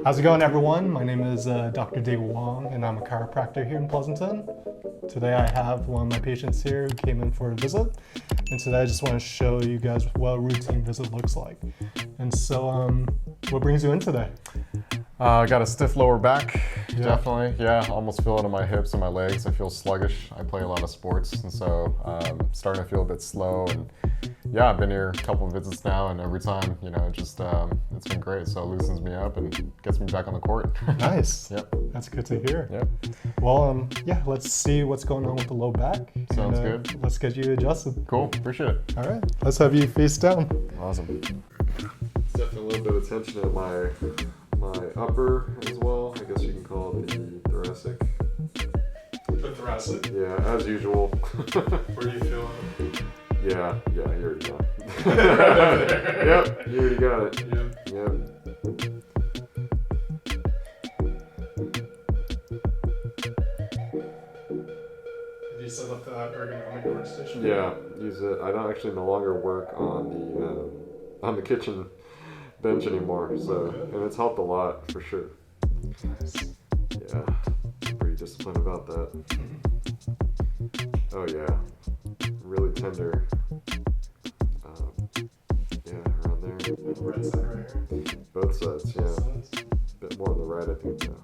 How's it going, everyone? My name is Dr. David Wong, and I'm a chiropractor here in Pleasanton. Today I have one of my patients here who came in for a visit, and today I just want to show you guys what a routine visit looks like. And so, what brings you in today? I got a stiff lower back, Yeah. definitely. Yeah, almost feel it in my hips and my legs. I feel sluggish. I play a lot of sports, and so starting to feel a bit slow. And yeah, I've been here a couple of visits now, and every time, just it's been great. So it loosens me up and gets me back on the court. Nice. Yep. That's good to hear. Yep. Well, yeah, let's see what's going on with the low back. Sounds and, good. Let's get you adjusted. Cool. Appreciate it. All right, let's have you face down. Awesome. It's definitely a little bit of tension at my upper as well. I guess you can call it the thoracic. The thoracic? Yeah, as usual. Where do you feel it? Yeah, you already got it. Yep, you already got it. Yep. Did you set up that ergonomic workstation? Yeah, use it. I don't actually no longer work on the kitchen bench anymore, so and it's helped a lot for sure. Nice. Yeah, pretty disciplined about that. Oh yeah, really tender. Yeah, around there. Right side, right here. Both sides, yeah. Both sides. Bit more on the right, I think. Yeah.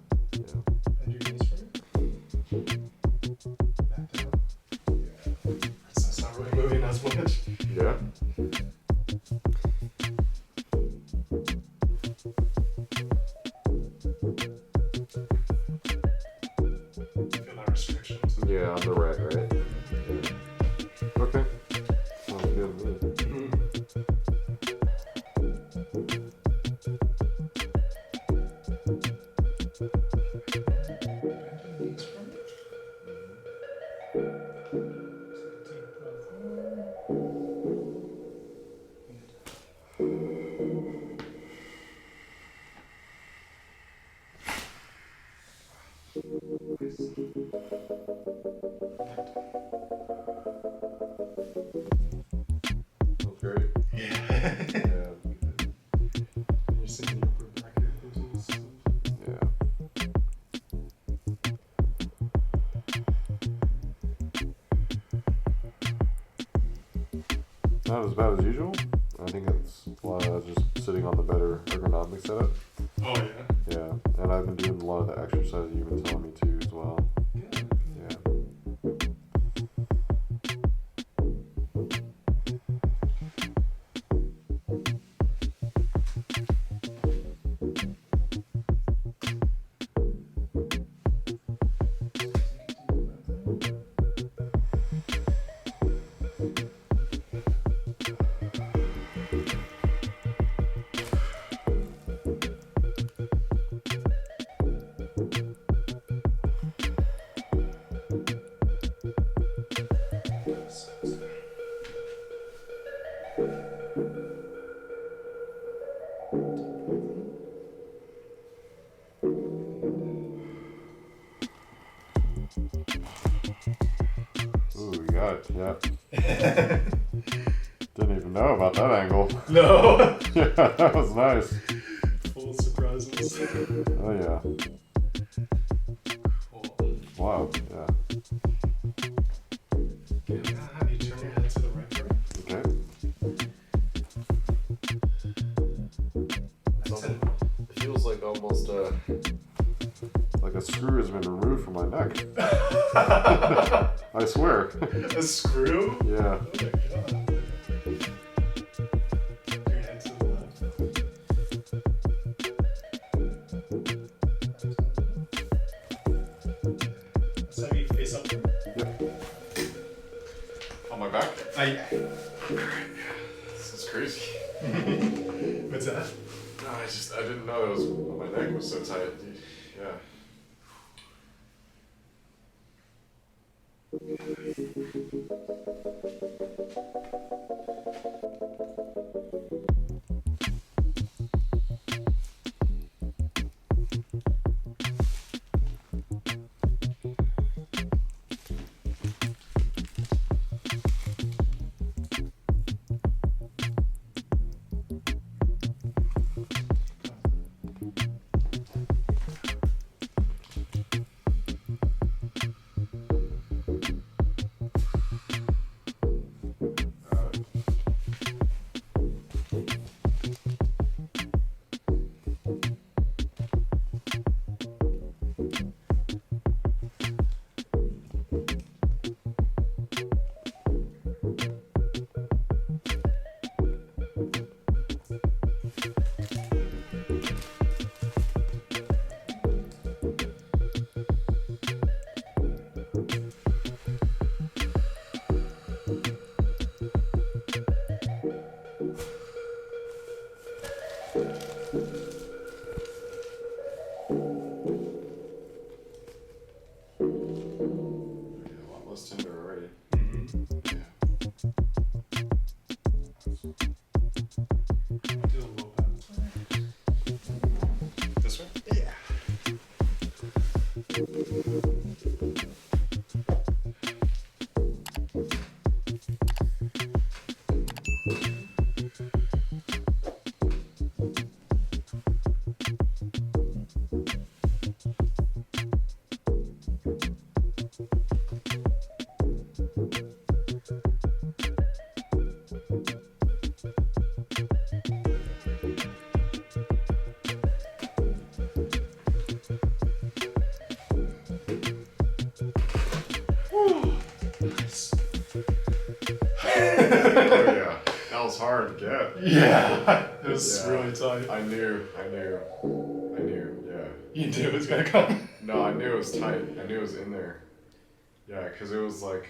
And your knees straight. Back down. Yeah. That's not really moving as much. Yeah. Feel that restriction. Yeah, on the right, right? Yeah. Okay. Sounds good to me. Feels great. Yeah. Yeah. You're seeing the upper back here. Yeah. Not as bad as usual. I think it's a lot of just sitting on the better ergonomic setup. Oh, yeah. Yeah, and I've been doing a lot of the exercises you've been telling me to as well. Yeah. Ooh, you got it. Yeah. Didn't even know about that angle. No. Yeah, that was nice. Full surprises. Oh yeah. Cool. Wow. Yeah. Have you turn your head to the right first? Okay. It feels like almost like a screw has been removed from my neck. I swear. A screw? Yeah. Oh my god. Turn your head to the left. Let's have you face up. Yep. On my back? Yeah. This is crazy. What's that? No, I didn't know it was my neck was so tight. Yeah. Nice. Oh yeah, that was hard to get. Yeah, it was Yeah. really tight. I knew, yeah. You knew it was gonna come. No, I knew it was tight. I knew it was in there. Yeah, because it was like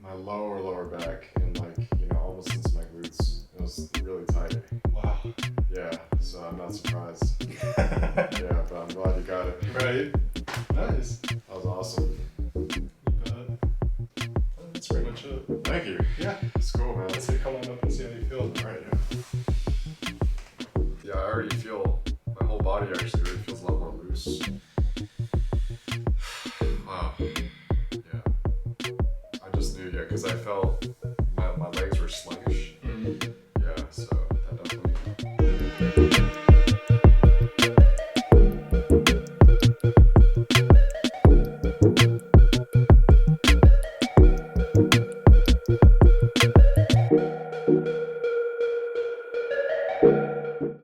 my lower back and like, you know, almost into my glutes. It was really tight. Wow. Yeah, so I'm not surprised. Yeah, but I'm glad you got it. Right. Nice. That was awesome. That's pretty much it. Thank you. Yeah. It's cool, man. Let's say come on up and see how you feel. Alright, yeah. Yeah, I already feel, my whole body actually really feels a lot more loose. Wow. Yeah. I just knew, yeah, because I felt my legs were sluggish. Mm-hmm. Yeah, so